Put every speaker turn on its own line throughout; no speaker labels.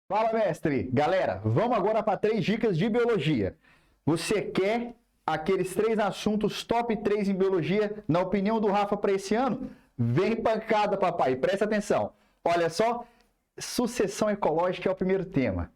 Fala, mestre! Galera, vamos agora para 3 dicas de biologia. Você quer aqueles 3 assuntos top 3 em biologia, na opinião do Rafa, para esse ano? Vem pancada, papai, presta atenção. Olha só, sucessão ecológica é o primeiro tema.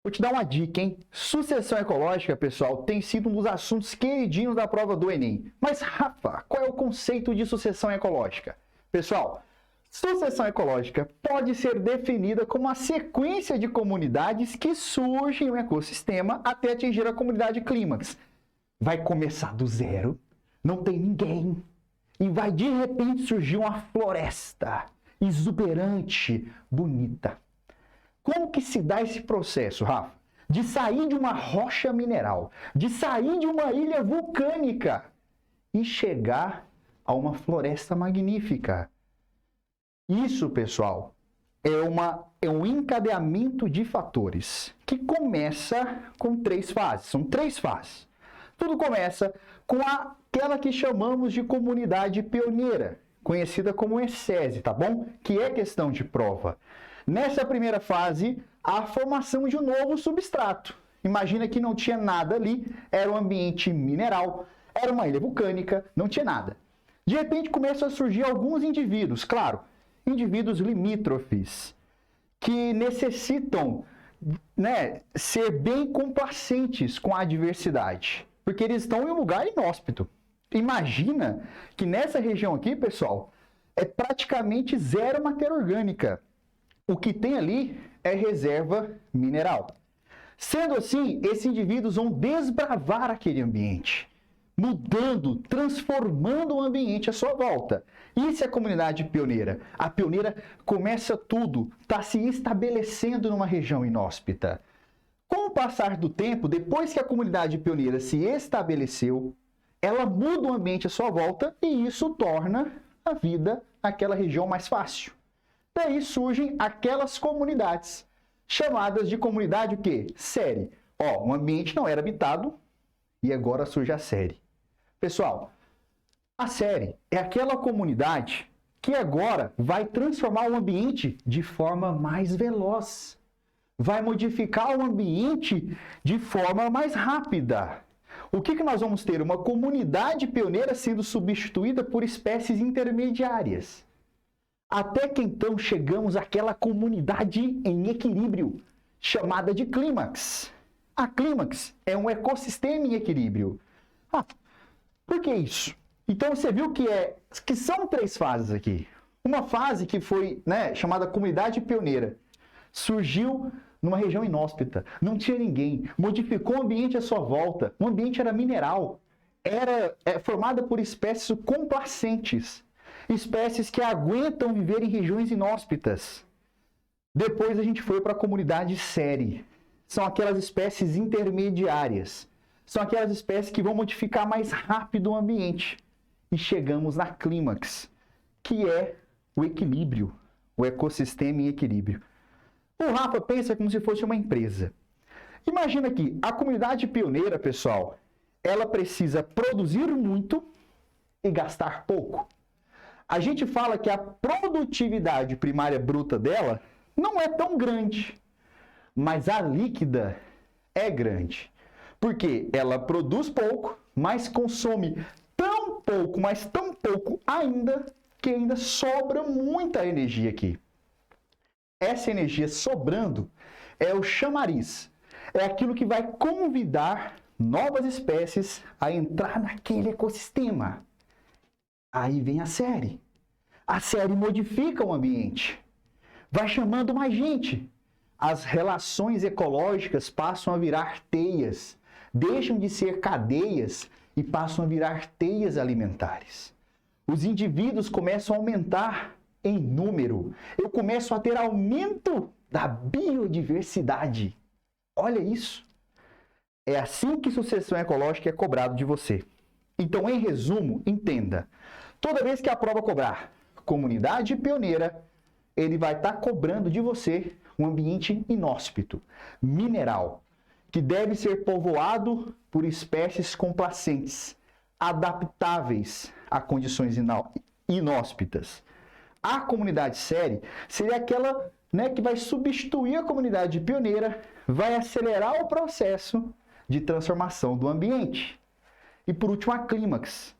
Vou te dar uma dica, hein? Sucessão ecológica, pessoal, tem sido um dos assuntos queridinhos da prova do Enem. Mas, Rafa, qual é o conceito de sucessão ecológica? Pessoal, sucessão ecológica pode ser definida como a sequência de comunidades que surgem no ecossistema até atingir a comunidade clímax. Vai começar do zero, não tem ninguém, e vai de repente surgir uma floresta exuberante, bonita. Como que se dá esse processo, Rafa? De sair de uma rocha mineral, de sair de uma ilha vulcânica e chegar a uma floresta magnífica. Isso, pessoal, é um encadeamento de fatores que começa com 3 fases. São 3 fases. Tudo começa com aquela que chamamos de comunidade pioneira, conhecida como ECESE, tá bom? Que é questão de prova. Nessa primeira fase, a formação de um novo substrato. Imagina que não tinha nada ali, era um ambiente mineral, era uma ilha vulcânica, não tinha nada. De repente começam a surgir alguns indivíduos, claro, indivíduos limítrofes, que necessitam, ser bem complacentes com a adversidade, porque eles estão em um lugar inóspito. Imagina que nessa região aqui, pessoal, é praticamente zero matéria orgânica. O que tem ali é reserva mineral. Sendo assim, esses indivíduos vão desbravar aquele ambiente, mudando, transformando o ambiente à sua volta. Isso é a comunidade pioneira. A pioneira começa tudo, está se estabelecendo numa região inóspita. Com o passar do tempo, depois que a comunidade pioneira se estabeleceu, ela muda o ambiente à sua volta e isso torna a vida naquela região mais fácil. Daí surgem aquelas comunidades, chamadas de comunidade o quê? Série. O ambiente não era habitado e agora surge a série. Pessoal, a série é aquela comunidade que agora vai transformar o ambiente de forma mais veloz. Vai modificar o ambiente de forma mais rápida. O que nós vamos ter? Uma comunidade pioneira sendo substituída por espécies intermediárias. Até que então chegamos àquela comunidade em equilíbrio, chamada de clímax. A clímax é um ecossistema em equilíbrio. Por que isso? Então você viu que são 3 fases aqui. Uma fase que foi chamada comunidade pioneira. Surgiu numa região inóspita, não tinha ninguém, modificou o ambiente à sua volta. O ambiente era mineral, era formado por espécies complacentes. Espécies que aguentam viver em regiões inóspitas. Depois a gente foi para a comunidade série. São aquelas espécies intermediárias. São aquelas espécies que vão modificar mais rápido o ambiente. E chegamos na clímax, que é o equilíbrio, o ecossistema em equilíbrio. O Rafa pensa como se fosse uma empresa. Imagina que a comunidade pioneira, pessoal, ela precisa produzir muito e gastar pouco. A gente fala que a produtividade primária bruta dela não é tão grande, mas a líquida é grande. Porque ela produz pouco, mas consome tão pouco, mas tão pouco ainda, que ainda sobra muita energia aqui. Essa energia sobrando é o chamariz. É aquilo que vai convidar novas espécies a entrar naquele ecossistema. Aí vem a série. A série modifica o ambiente. Vai chamando mais gente. As relações ecológicas passam a virar teias. Deixam de ser cadeias e passam a virar teias alimentares. Os indivíduos começam a aumentar em número. Eu começo a ter aumento da biodiversidade. Olha isso. É assim que sucessão ecológica é cobrado de você. Então, em resumo, entenda. Toda vez que a prova cobrar comunidade pioneira, ele vai estar cobrando de você um ambiente inóspito, mineral, que deve ser povoado por espécies complacentes, adaptáveis a condições inóspitas. A comunidade série seria aquela né, que vai substituir a comunidade pioneira, vai acelerar o processo de transformação do ambiente. E por último, a clímax.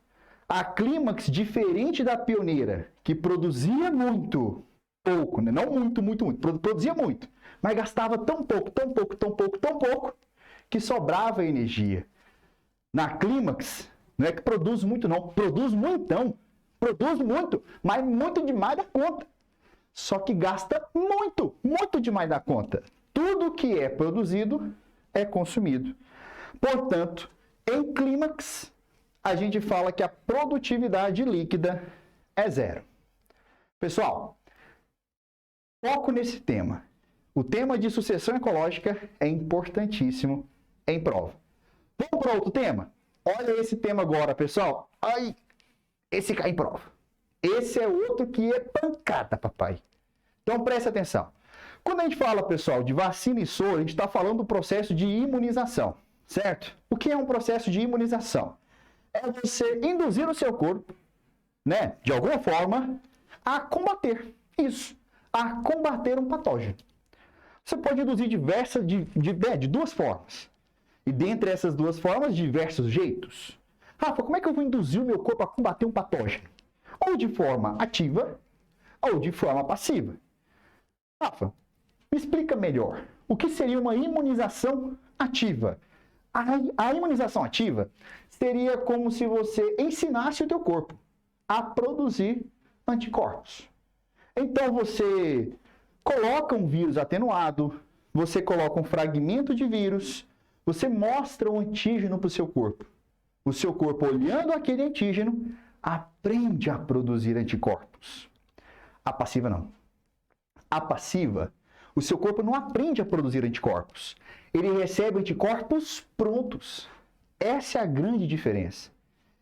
A clímax, diferente da pioneira, que produzia muito pouco, né? Não muito, produzia muito, mas gastava tão pouco, que sobrava energia. Na clímax, não é que produz muito não, produz muito, mas muito demais da conta. Só que gasta muito demais da conta. Tudo que é produzido é consumido. Portanto, em clímax, a gente fala que a produtividade líquida é zero. Pessoal, foco nesse tema. O tema de sucessão ecológica é importantíssimo em prova. Vamos para outro tema? Olha esse tema agora, pessoal. Ai, esse cai em prova. Esse é outro que é pancada, papai. Então, preste atenção. Quando a gente fala, pessoal, de vacina e soro, a gente está falando do processo de imunização, certo? O que é um processo de imunização? É você induzir o seu corpo, né, de alguma forma, a combater isso, a combater um patógeno. Você pode induzir de duas formas. E dentre essas duas formas, diversos jeitos. Rafa, como é que eu vou induzir o meu corpo a combater um patógeno? Ou de forma ativa, ou de forma passiva. Rafa, me explica melhor. O que seria uma imunização ativa? A imunização ativa seria como se você ensinasse o teu corpo a produzir anticorpos. Então você coloca um vírus atenuado, você coloca um fragmento de vírus, você mostra um antígeno para o seu corpo. O seu corpo, olhando aquele antígeno, aprende a produzir anticorpos. A passiva não. A passiva, o seu corpo não aprende a produzir anticorpos. Ele recebe anticorpos prontos. Essa é a grande diferença.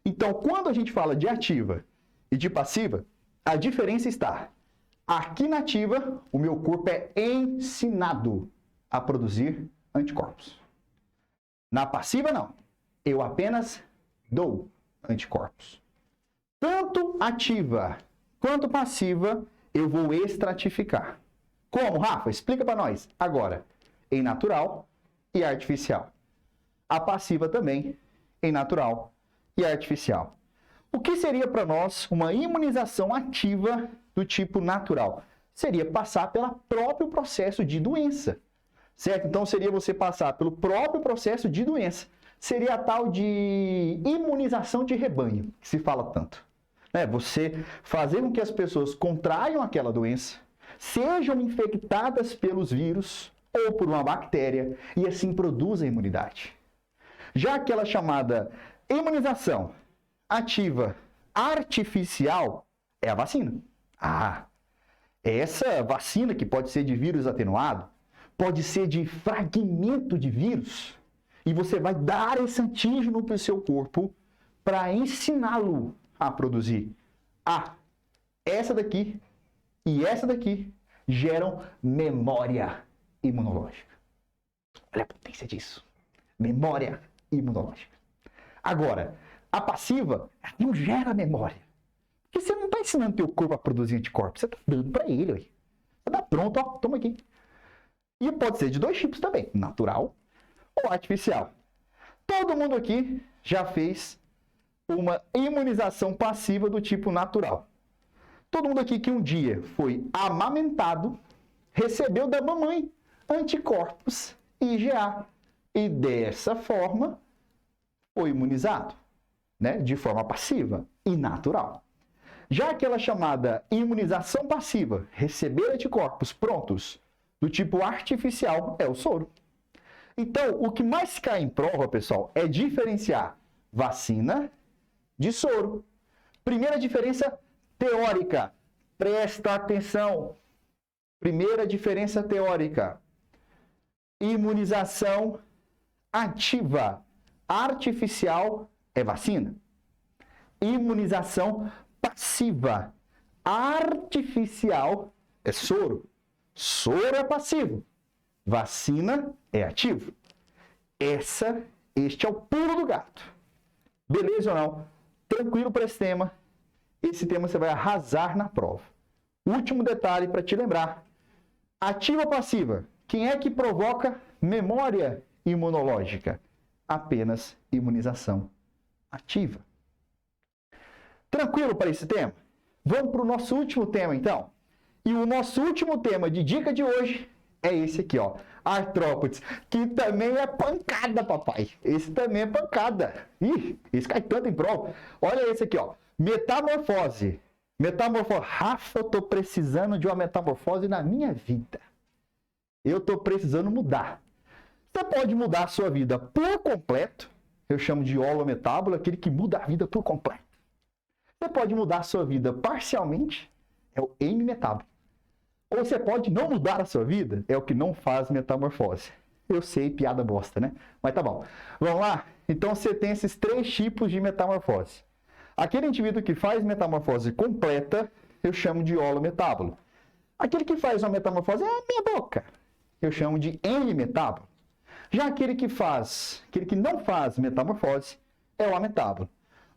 Então, quando a gente fala de ativa e de passiva, a diferença está: aqui na ativa, o meu corpo é ensinado a produzir anticorpos. Na passiva, não. Eu apenas dou anticorpos. Tanto ativa quanto passiva, eu vou estratificar. Como, Rafa? Explica para nós. Agora, em natural e artificial. A passiva também, em natural e artificial. O que seria para nós uma imunização ativa do tipo natural? Seria passar pelo próprio processo de doença. Certo? Então, seria você passar pelo próprio processo de doença. Seria a tal de imunização de rebanho, que se fala tanto. Você fazer com que as pessoas contraiam aquela doença, sejam infectadas pelos vírus ou por uma bactéria, e assim produzam imunidade. Já aquela chamada imunização ativa artificial é a vacina. Essa vacina, que pode ser de vírus atenuado, pode ser de fragmento de vírus, e você vai dar esse antígeno para o seu corpo para ensiná-lo a produzir. Essa daqui e essa daqui geram memória imunológica. Olha a potência disso. Memória imunológica. Agora, a passiva não gera memória. Porque você não está ensinando o teu corpo a produzir anticorpos, você está dando para ele. Você está pronto, ó, toma aqui. E pode ser de dois tipos também, natural ou artificial. Todo mundo aqui já fez uma imunização passiva do tipo natural. Todo mundo aqui que um dia foi amamentado, recebeu da mamãe anticorpos IgA e dessa forma foi imunizado, né, de forma passiva e natural. Já aquela chamada imunização passiva, receber anticorpos prontos do tipo artificial, é o soro. Então, o que mais cai em prova, pessoal, é diferenciar vacina de soro. Primeira diferença teórica. Presta atenção. Primeira diferença teórica. Imunização ativa. Artificial é vacina. Imunização passiva. Artificial é soro. Soro é passivo. Vacina é ativo. Este é o pulo do gato. Beleza ou não? Tranquilo para esse tema. Esse tema você vai arrasar na prova. Último detalhe para te lembrar. Ativa ou passiva? Quem é que provoca memória imunológica? Apenas imunização ativa. Tranquilo para esse tema? Vamos para o nosso último tema, então. E o nosso último tema de dica de hoje é esse aqui, ó. Artrópodes, que também é pancada, papai. Esse também é pancada. Ih, esse cai tanto em prova. Olha esse aqui, ó. Metamorfose. Metamorfose. Rafa, eu tô precisando de uma metamorfose na minha vida. Eu tô precisando mudar. Você pode mudar a sua vida por completo. Eu chamo de holometábolo, aquele que muda a vida por completo. Você pode mudar a sua vida parcialmente. É o hemimetábolo. Ou você pode não mudar a sua vida, é o que não faz metamorfose. Eu sei, piada bosta, né? Mas tá bom. Vamos lá? Então você tem esses 3 tipos de metamorfose. Aquele indivíduo que faz metamorfose completa, eu chamo de holometábolo. Aquele que faz uma metamorfose é a minha boca. Eu chamo de hemimetábolo. Já aquele que não faz metamorfose é o ametábolo.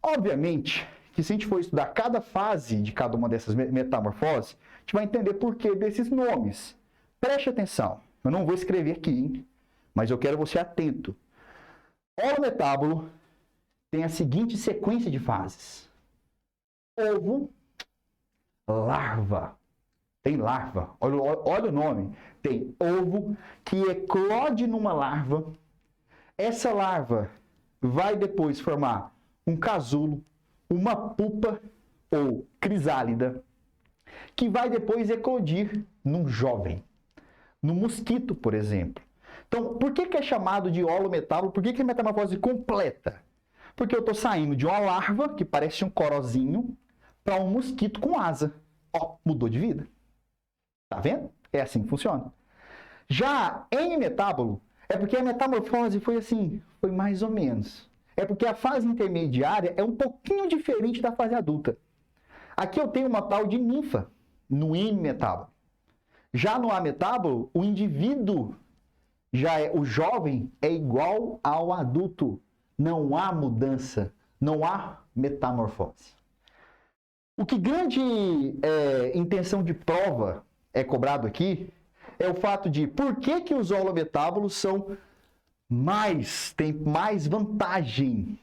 Obviamente que se a gente for estudar cada fase de cada uma dessas metamorfoses, a gente vai entender por que desses nomes. Preste atenção, eu não vou escrever aqui, hein? Mas eu quero você atento. Holometábolo tem a seguinte sequência de fases. Ovo, larva. Tem larva, olha o nome. Tem ovo que eclode numa larva. Essa larva vai depois formar um casulo, uma pupa ou crisálida, que vai depois eclodir num jovem, no mosquito, por exemplo. Então, por que é chamado de holometábolo? Por que é metamorfose completa? Porque eu estou saindo de uma larva, que parece um corozinho, para um mosquito com asa. Ó, mudou de vida. Tá vendo? É assim que funciona. Já em metábolo, é porque a metamorfose foi assim, foi mais ou menos. É porque a fase intermediária é um pouquinho diferente da fase adulta. Aqui eu tenho uma tal de ninfa, no hemimetábolo. Já no ametábolo, o indivíduo, o jovem, é igual ao adulto. Não há mudança, não há metamorfose. O que grande intenção de prova é cobrado aqui é o fato de por que os holometábolos são têm mais vantagem.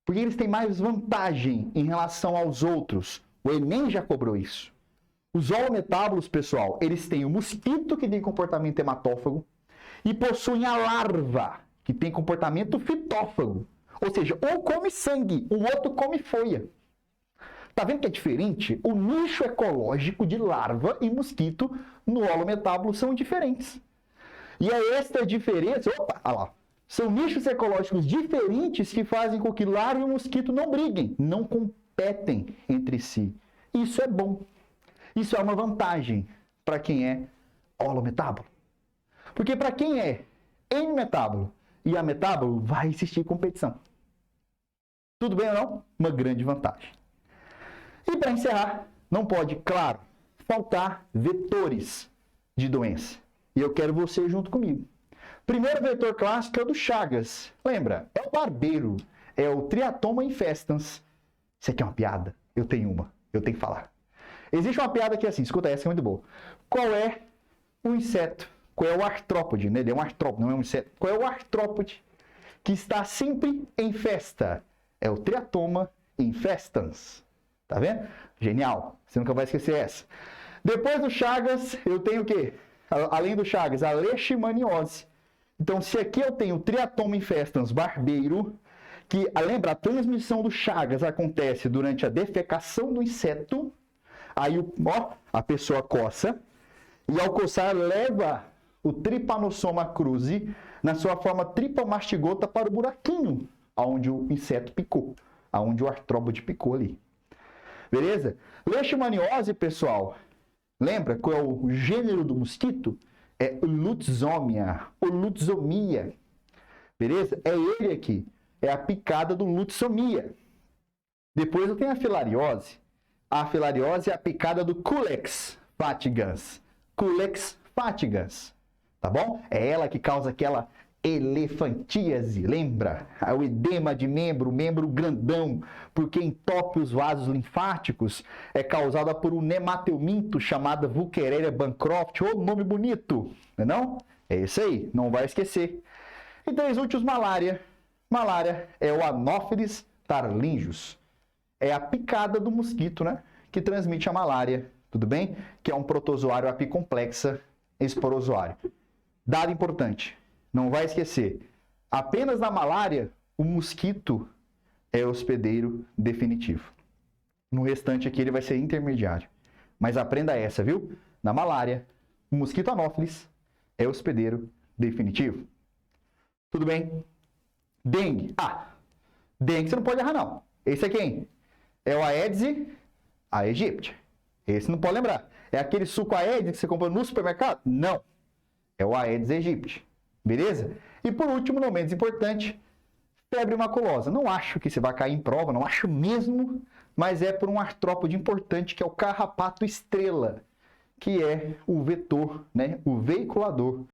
Porque eles têm mais vantagem em relação aos outros. O Enem já cobrou isso. Os holometábolos, pessoal, eles têm o mosquito, que tem comportamento hematófago, e possuem a larva, que tem comportamento fitófago. Ou seja, um come sangue, o outro come folha. Tá vendo que é diferente? O nicho ecológico de larva e mosquito no holometábolo são diferentes. E é esta diferença... Opa, olha lá. São nichos ecológicos diferentes que fazem com que larva e mosquito não briguem, não competem entre si. Isso é bom. Isso é uma vantagem para quem é holometábolo. Porque para quem é hemimetábolo e ametábolo, vai existir competição. Tudo bem ou não? Uma grande vantagem. E para encerrar, não pode, claro, faltar vetores de doença. E eu quero você junto comigo. Primeiro vetor clássico é o do Chagas. Lembra? É o barbeiro. É o Triatoma infestans. Isso aqui é uma piada? Eu tenho uma. Eu tenho que falar. Existe uma piada que é assim, escuta essa, que é muito boa. Qual é o inseto? Qual é o artrópode? Né? Ele é um artrópode, não é um inseto. Qual é o artrópode que está sempre em festa? É o Triatoma infestans. Tá vendo? Genial. Você nunca vai esquecer essa. Depois do Chagas, eu tenho o quê? Além do Chagas, a leishmaniose. Então, se aqui eu tenho Triatoma infestans barbeiro, que, lembra, a transmissão do Chagas acontece durante a defecação do inseto, aí a pessoa coça, e ao coçar leva o Trypanosoma cruzi na sua forma tripomastigota para o buraquinho, onde o inseto picou, onde o artrópode picou ali. Beleza? Leishmaniose, pessoal, lembra qual é o gênero do mosquito? É o Lutzomia, ou Lutzomia. Beleza? É ele aqui. É a picada do Lutzomia. Depois eu tenho a filariose. A filariose é a picada do Culex fatigans. Culex fatigans. Tá bom? É ela que causa aquela elefantíase, lembra? O edema de membro grandão, porque entope os vasos linfáticos, é causada por um nemateuminto chamada Wuchereria bancroft, ô nome bonito, não é não? É isso aí, não vai esquecer. E 3 últimos, malária. Malária é o Anopheles tarlingius. É a picada do mosquito, né? Que transmite a malária, tudo bem? Que é um protozoário apicomplexa esporozoário. Dado importante, não vai esquecer. Apenas na malária, o mosquito é hospedeiro definitivo. No restante aqui ele vai ser intermediário. Mas aprenda essa, viu? Na malária, o mosquito Anopheles é hospedeiro definitivo. Tudo bem? Dengue. Dengue você não pode errar, não. Esse é quem? É o Aedes aegypti. Esse não pode lembrar. É aquele suco Aedes que você compra no supermercado? Não. É o Aedes aegypti. Beleza? E por último, não menos importante, febre maculosa. Não acho que você vai cair em prova, não acho mesmo, mas é por um artrópode importante que é o carrapato estrela, que é o vetor, né? O veiculador